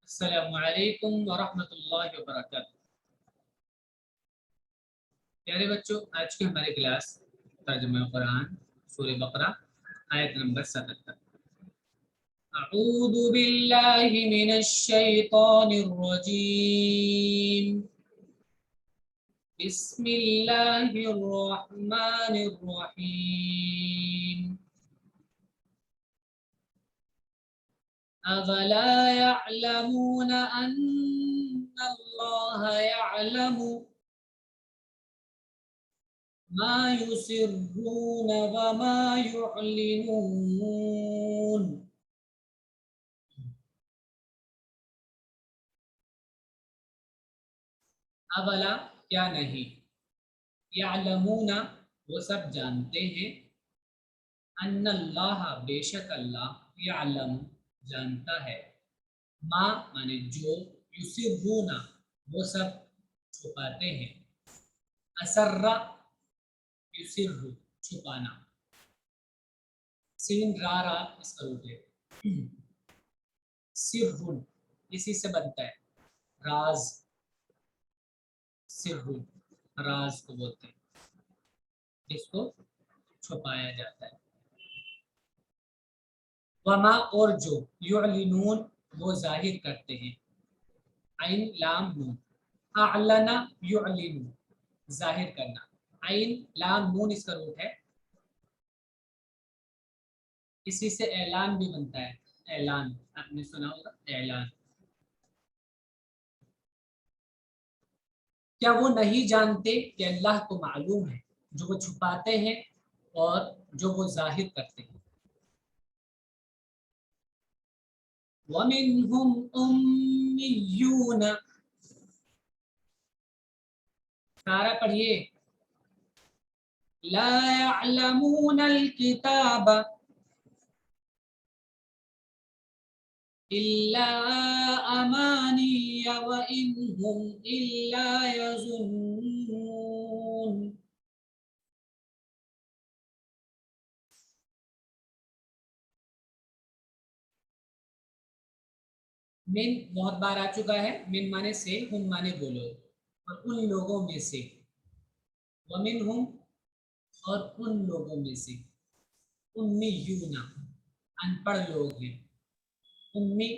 अस्सलामु अलैकुम वरहमतुल्लाहि वबरकातुहू। प्यारे बच्चों, आज की हमारी क्लास तर्जुमा कुरान सूरह बकरा आयत नंबर 77। अऊज़ु बिल्लाहि मिनश शैतानिर रजीम। बिस्मिल्लाहिर रहमानिर रहीम। अवला यअलमून अन्नल्लाह यअलमु मा युसिर्रून व मा युअलिनून। अवला क्या नहीं, यअलमूना वो सब जानते हैं, अन्नल्लाह बेशक अल्लाह, यअलम जानता है, मा माने जो, युसिर्रूना वो सब छुपाते हैं, असर्रा युसिर्रु छुपाना, सीन रा रा इसका रूप है, सिर्रुन इसी से बनता है, राज सिर्रुन राज को बोलते हैं जिसको छुपाया जाता है। वमा और जो, युअलिनून वो जाहिर करते हैं, आइन लाम नून, अअलना युअलिनु जाहिर करना, आइन लाम नून इसका रूप है, इसी से ऐलान भी बनता है, ऐलान आपने सुना होगा ऐलान। क्या वो नहीं जानते कि अल्लाह को मालूम है जो वो छुपाते हैं और जो वो जाहिर करते हैं। वमिनहुम उम्मियून, सारा पढ़िए, ला यअलमूनल किताब इल्ला अमानिय व इनहुम इल्ला यज़ुन्नून। मिन बहुत बार आ चुका है, मिन माने से, हुम माने बोलो, और उन लोगों में से, वमिन हुम और उन लोगों में से, उम्मीयूना अनपढ़ लोग हैं, उम्मी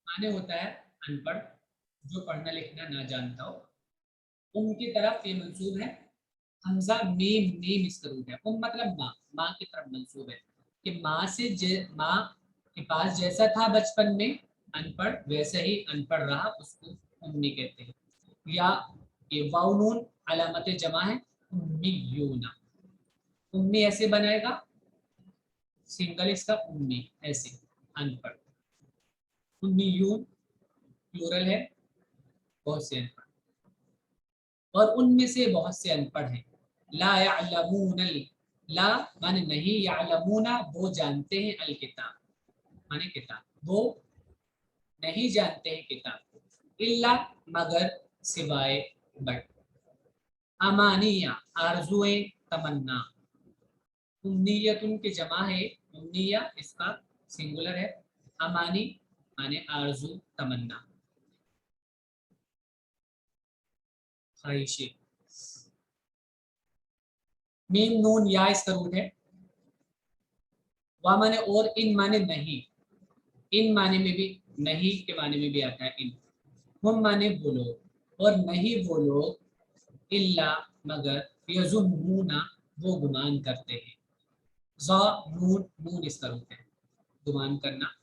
माने होता है अनपढ़, जो पढ़ना लिखना ना जानता हो, उनकी तरफ ये मंसूब है, हमजा मीम मीम इसका रूप है, मतलब माँ, माँ की तरफ मंसूब है कि माँ से माँ के पास जैसा था बचपन में अनपढ़ वैसे ही अनपढ़ रहा, उसको उम्मी कहते हैं। या ये वाव नून अलामत जमा है, उम्मीयूना, उम्मी ऐसे बनाएगा, सिंगल इसका उम्मी ऐसे अनपढ़, उम्मीयून प्लूरल है, बहुत से अनपढ़, और उनमें से बहुत से अनपढ़ हैं। ला यअलमूनल, ला माने नहीं, यअलमूना वो जानते हैं, अल किताब माने किताब, वो नहीं जानते हैं किताब को, इल्ला मगर, सिवाय, बट, अमानिया आरजुएं तमन्ना, उम्नीयतुन की जमा है, उम्निया इसका सिंगुलर है, अमानी माने आरजू तमन्ना ख्वाहिशें। मीम नून या इसका रूट है, वा माने और, इन माने नहीं, इन माने में भी, नहीं के माने में भी आता है इन, हम माने वो लोग, और नहीं वो लोग, इल्ला मगर, यज़ुन्नूना वो गुमान करते हैं, ज़ा नून नून इसका रूप है, गुमान करना,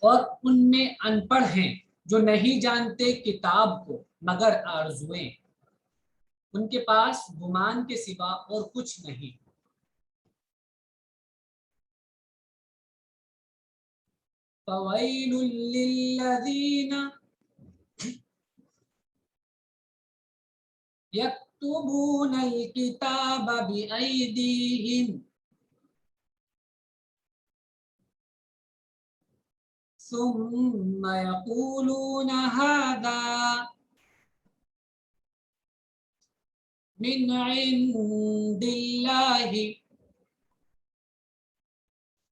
और उनमें अनपढ़ हैं जो नहीं जानते किताब को मगर आरजुएं, उनके पास गुमान के सिवा और कुछ नहीं। फ़वैलुल लिल्लज़ीना यक्तुबूनल किताब बिअयदीहिम सुम्मा यक़ूलूना हाज़ा मिन इंदिल्लाहि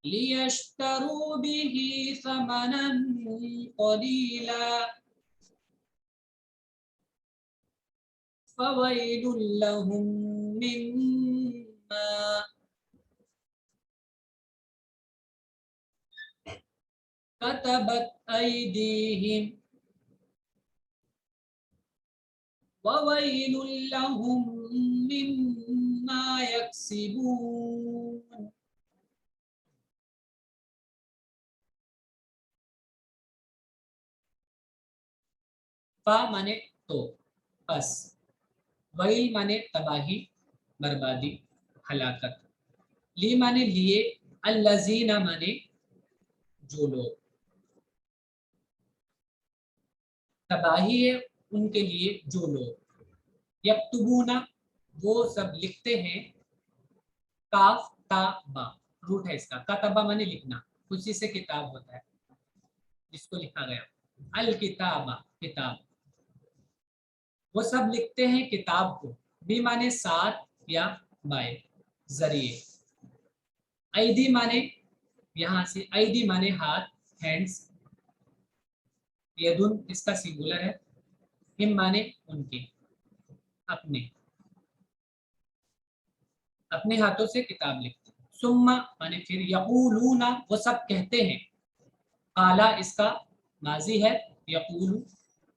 لِيَشْتَرُوا بِهِ ثَمَنًا قَلِيلًا فَوَيْلٌ لَهُم مِّمَّا كَتَبَتْ أَيْدِيهِمْ وَوَيْلٌ لَهُم مِّمَّا يَكْسِبُونَ. فا माने तो, बस. वैल माने तबाही, बर्बादी, हलाकत. ली माने लिए, अल्लज़ीना माने जो लोग. तबाही है उनके लिए जो लोग. यक्तुबूना वो सब लिखते हैं. काफ ता बा रूट है इसका. कतबा माने लिखना, उसी से किताब होता है जिसको लिखा गया. अल किताबा किताब, वो सब लिखते हैं किताब को. बी माने साथ या बाय, जरिए. ऐदी माने यहाँ से, ऐदी माने हाथ, हैंड्स. यदुन इसका सिंगुलर है. हिम माने उनके, अपने, अपने हाथों से किताब लिखते हैं. सुम्मा माने फिर. यकूलूना वो सब कहते हैं. काला इसका माजी है, यकूलू,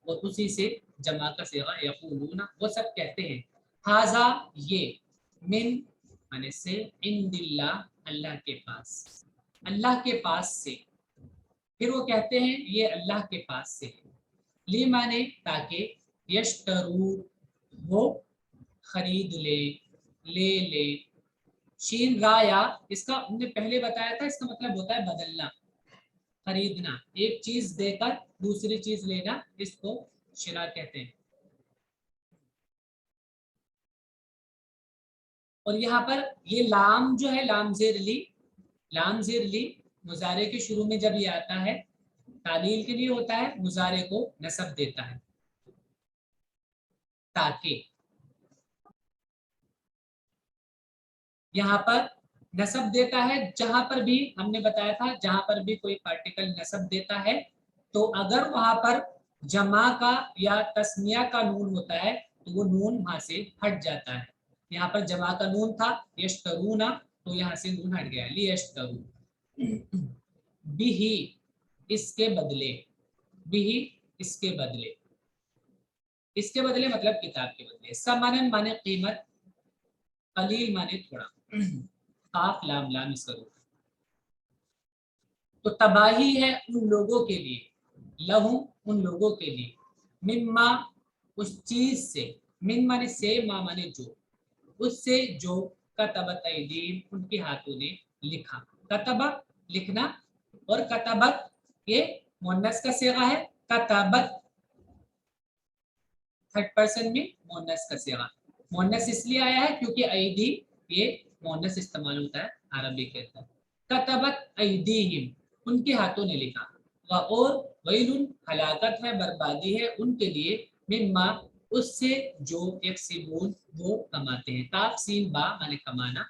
और उसी से जमा का सेगा यकूलूना, वो सब कहते हैं. हाजा ये, मिन माने से, इंदिल्ला अल्लाह के पास, अल्लाह के पास से. फिर वो कहते हैं ये अल्लाह के पास से. ली माने ताकि, यश्तरू वो खरीद ले, ले ले. शीन राया इसका हमने पहले बताया था, इसका मतलब होता है बदलना, खरीदना. एक चीज देकर दूसरी चीज लेना, इसको शिरा कहते हैं. और यहाँ पर ये लाम जो है, लाम जेर ली, लाम जेर ली मुजारे के शुरू में जब ये आता है तालील के लिए होता है, मुजारे को नसब देता है. ताकि यहाँ पर नसब देता है. जहां पर भी हमने बताया था, जहां पर भी कोई पार्टिकल नसब देता है तो अगर वहां पर जमा का या तस्निया का नून होता है तो वो नून वहां से हट जाता है. यहाँ पर जमा का नून था यश्तरूना, तो यहाँ से नून हट गया, लियश्तरू. बिही इसके बदले, बिही इसके बदले, इसके बदले मतलब किताब के बदले. समनन माने कीमत, कलील माने थोड़ा. काफ लाम लाम इसका रूप. तो तबाही है उन लोगों के लिए, लहू उन लोगों के लिए, मिम्मा उस चीज से, मिन माने से, मा माने जो, उससे जो, कतबत ऐदीम उनके हाथों ने लिखा. कतबत लिखना, और कतबत ये मुन्नस का सेगा है. कतबत थर्ड पर्सन में मुन्नस का सेगा. मुन्नस इसलिए आया है क्योंकि ऐदी ये मुन्नस इस्तेमाल होता है अरबी के अंदर. कतबत ऐदीहिम उनके हाथों ने लिखा. और वैलुन हलाकत है, बर्बादी है उनके लिए, मिम्मा उससे जो, एक सिबून वो कमाते हैं. काफ सीन बा माने कमाना.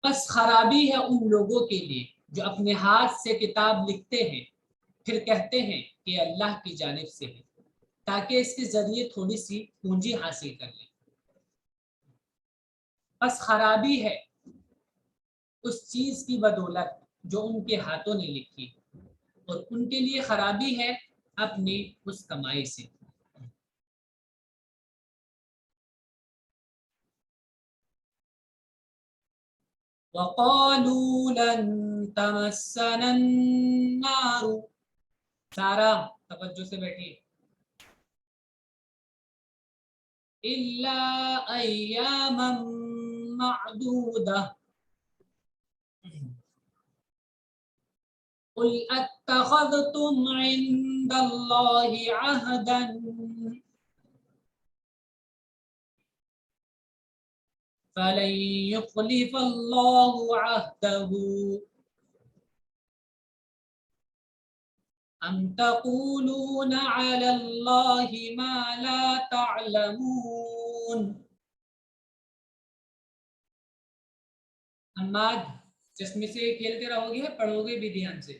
बस खराबी है उन लोगों के लिए जो अपने हाथ से किताब लिखते हैं फिर कहते हैं कि अल्लाह की जानिब से है, ताकि इसके जरिए थोड़ी सी पूंजी हासिल कर लें. बस खराबी है उस चीज की बदौलत जो उनके हाथों ने लिखी, और उनके लिए खराबी है अपनी उस कमाई से. वक़ालू लन तमस्सना अन्नार. सारा तवज्जो से बैठिए. इल्ला अय्यामम मअदूदा. कुल अत्तखज़्तुम इंदल्लाहि अहदन फलन युखलिफल्लाहु अहदहु अम तक़ूलून अलल्लाहि मा ला तअलमून. हम्माद चश्मे से खेलते रहोगे, पढ़ोगे भी ध्यान से।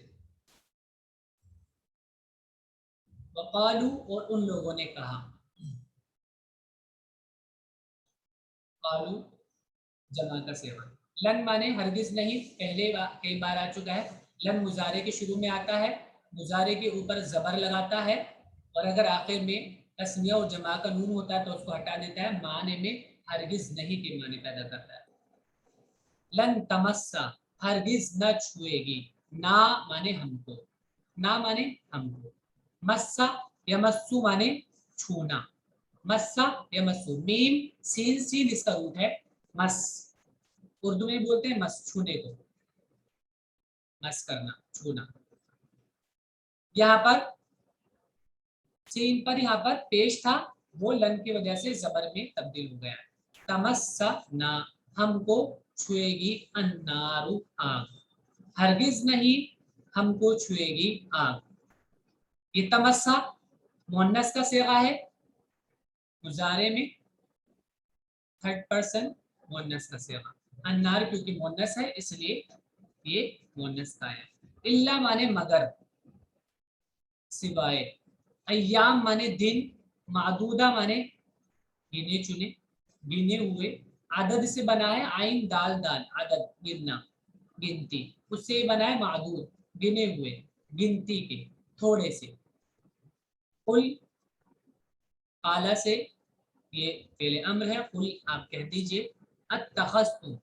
वकालू, और उन लोगों ने कहा। कालू जमा का सेवा। लन माने हरगिज नहीं, पहले कई बार आ चुका है। लन मुजारे के शुरू में आता है, मुजारे के ऊपर जबर लगाता है, और अगर आखिर में तस्निया और जमा का नून होता है तो उसको हटा देता है, माने में हरगिज नहीं के माने पैदा करता है। लन तमस्सा, हरगिज न छुएगी। ना माने हमको, ना माने हमको। मस्सा यमस्सु माने छूना, मस्सा यमस्सु। मीम सीन सीन इसका रूट है। मस, उर्दू में बोलते हैं मस, छूने को, मस करना, छूना। यहाँ पर सीन पर यहाँ पर पेश था, वो लन की वजह से जबर में तब्दील हो गया। तमस्सा ना, हमको छुएगी, अन्नारु आग, हरगिज नहीं हमको छुएगी आग। ये तमस्सा मुअन्नस का सेगा है, मुजारे में थर्ड पर्सन मुअन्नस का सेगा। अन्नार क्योंकि मुअन्नस है इसलिए ये मुअन्नस का है। इल्ला माने मगर, सिवाय। अय्याम माने दिन, मादूदा माने गिने चुने, गिने हुए। आदद से बना है आइन दाल दाल, आदद गिनना, गिनती। उससे बना है मादूद, गिने हुए, गिनती के, थोड़े से। कुल आला से ये पहले अम्र है, कुल आप कह दीजिए। अत्तखस्तु,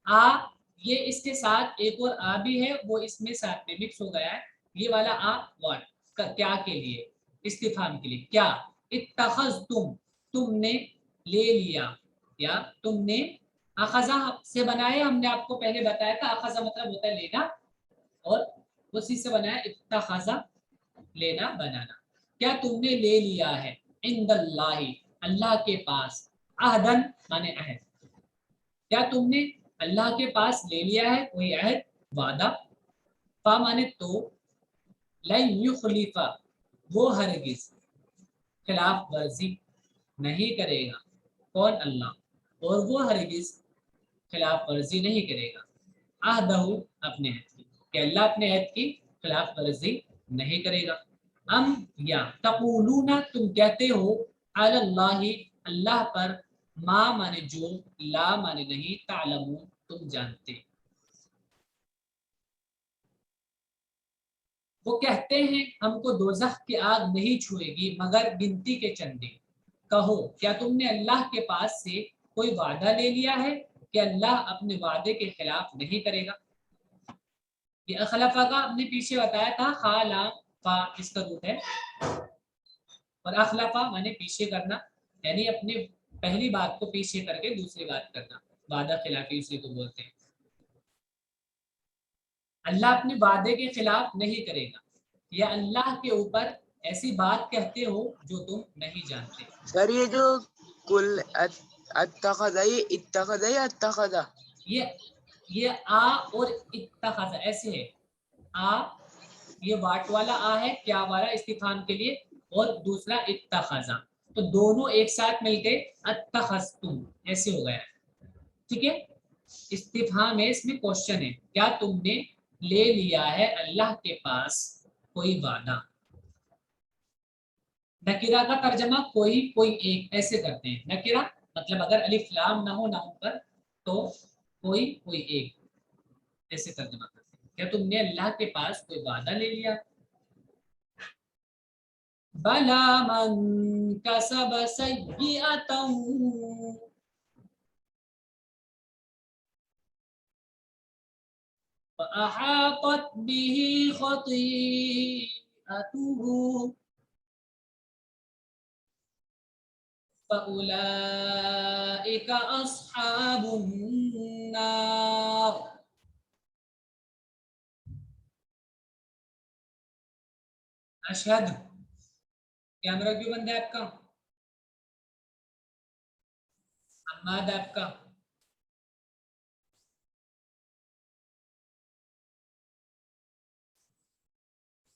आ ये इसके साथ एक और आ भी है, वो इसमें साथ में मिक्स हो गया है। ये वाला आ व्हाट का, क्या के लिए, इस्तिफाम के लिए। क्या, इत्तखस्तुम, तुमने ले लिया, या तुमने। अखजा से बनाया, हमने आपको पहले बताया था, अखजा मतलब होता है लेना, और उसी से बनाया इत्तखजा, लेना बनाना। क्या तुमने ले लिया है, इंदल्लाही, अल्लाह के पास, अहदन माने अहद। क्या तुमने अल्लाह के पास ले लिया है कोई अहद, वादा। फा माने तो, लन युखलिफा, वो हरगिज खिलाफ वर्जी नहीं करेगा। कौन, अल्लाह, और वो हरगिज खिलाफ वर्जी नहीं करेगा। अहदहु, अपने अहद की, कि अल्लाह अपने अहद की खिलाफ वर्जी नहीं करेगा। अम या तक़ूलूना, तुम कहते हो, अलल्लाहि, अल्लाह पर, मा माने जो, ला माने नहीं, तालमून, तुम जानते। वो कहते हैं हमको दोज़ख की आग नहीं छुएगी मगर गिनती के चंदे। कहो, क्या तुमने अल्लाह के पास से कोई वादा ले लिया है कि अल्लाह अपने वादे के खिलाफ नहीं करेगा। ये अखलफा का हमने पीछे बताया था, खाला फा इसका रूट है, और अखलफा माने पीछे करना, यानी अपने पहली बात को पीछे करके दूसरी बात करना, वादा खिलाफी उसी को बोलते हैं। अल्लाह अपने वादे के खिलाफ नहीं करेगा, या अल्लाह के ऊपर ऐसी बात कहते हो जो तुम नहीं जानते। सर ये जो कुल अत्तखज़ा, ये इत्तखज़ा या अत्तखज़ा? ये आ और इत्तखज़ा ऐसे है। आ ये वाट वाला आ है, क्या वाला, इस्तिफाम के लिए, और दूसरा इत्तखज़ा, तो दोनों एक साथ मिलके अत्तखज़तुम ऐसे हो गया। ठीक है, इस्तिफाम है, इसमें क्वेश्चन है, क्या तुमने ले लिया है अल्लाह के पास कोई वादा। नकीरा का तर्जमा कोई कोई एक ऐसे करते हैं। नकीरा मतलब अगर अलिफ लाम ना हो नाम पर तो कोई कोई एक ऐसे तर्जमा करते हैं। क्या तुमने अल्लाह के पास कोई वादा ले लिया। बला मन कसब सय्यअतन फअहातत बिही खतीअतुहु फउलाइका अस्हाबुन नार। अशहद, कैमरा क्यों बंद है आपका। अम्माद आपका।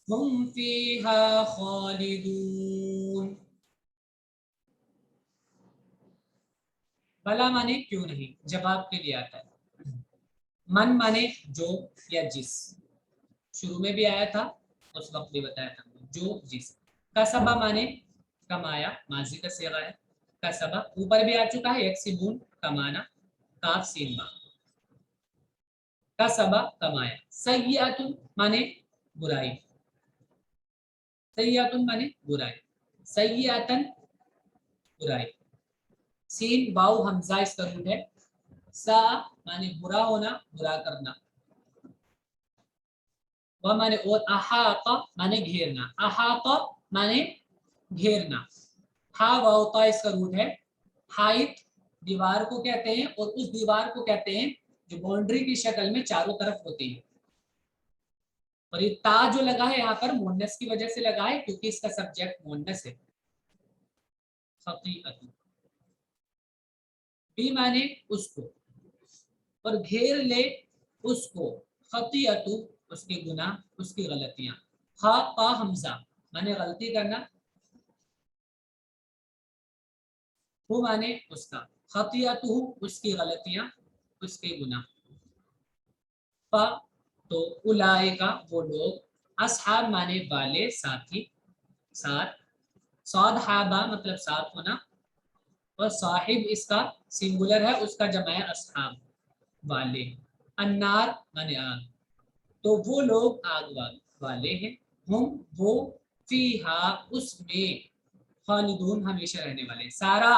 हुम फीहा खालिदून। भला माने क्यों नहीं, जवाब के लिए आता है। मन माने जो या जिस, शुरू में भी आया था, उस वक्त भी बताया था, जो जिस। कसबा माने कमाया, माजी का सेगा है। कसबा ऊपर भी आ चुका है, यकसिबून कमाना, काफ सीन बा। कसबा कमाया। सय्यातुन माने बुराई, सय्यातुन माने बुराई, सय्यातन बुराई। सीन वाउ हमजा इसका रूट है। सा माने बुरा होना, बुरा करना। वह माने और, अहाता माने घेरना, अहाता माने घेरना। हा वाउ ता इसका रूट है। हाइट दीवार को कहते हैं, और उस दीवार को कहते हैं जो बाउंड्री की शक्ल में चारों तरफ होती है। और ये ता जो लगा है यहाँ पर मुन्नस की वजह से लगा है, क्योंकि इसका सब्जेक्ट मुन्नस है। खतीअतु बी माने उसको, और घेर ले उसको, खतीअतु उसके गुनाह, उसकी गलतियां। हा पा हमजा माने गलती करना, हु माने उसका, खतीअतु उसकी गलतियां, उसके गुनाह। फ तो उलाइका वो लोग, असहाब माने वाले साथी, साथ। साद हाबा मतलब साथ होना, और साहिब इसका सिंगुलर है, उसका जमा है असहाब वाले। अन्नार माने आग, तो वो लोग आग वाले हैं। हम वो, फीहा उसमें, खालिदून हमेशा रहने वाले। सारा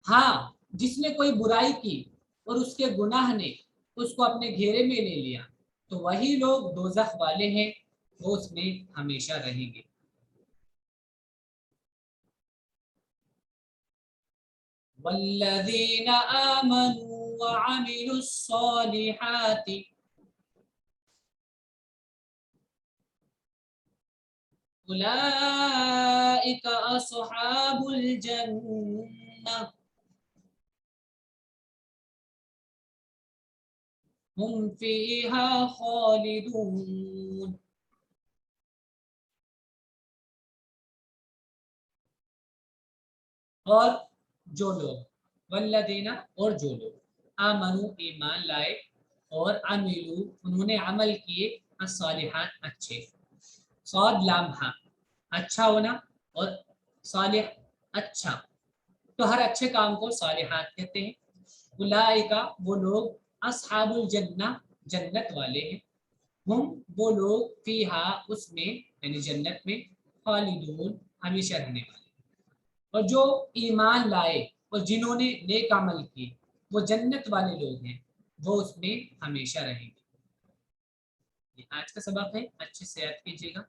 हाँ, जिसने कोई बुराई की और उसके गुनाह ने उसको अपने घेरे में ले लिया, तो वही लोग दोजख वाले हैं, वो उसमें हमेशा रहेंगे। वल्लज़ीना आमनू व अमिलुस्सॉलिहाति उलाइका अस्हाबुल जन्नह हुम फीहा खालिदून। और जो लोग, वल्लदीना और जो लोग, आमनु ईमान लाए, और अमिलू उन्होंने अमल किए, अस्सालिहात अच्छे, सौद लाम हा अच्छा होना, और सालिह अच्छा, तो हर अच्छे काम को सालिहात कहते हैं। उलाइका वो लोग, अस्हाबुल जन्ना जन्नत वाले हैं। हम वो लोग, फीहा उसमें यानी जन्नत में, खालिदून हमेशा रहने वाले। और जो ईमान लाए और जिन्होंने नेक अमल किए, वो जन्नत वाले लोग हैं, वो उसमें हमेशा रहेंगे। ये आज का सबक है, अच्छे से याद कीजिएगा,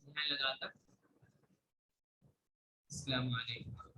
ध्यान लगाकर। अस्सलाम वालेकुम।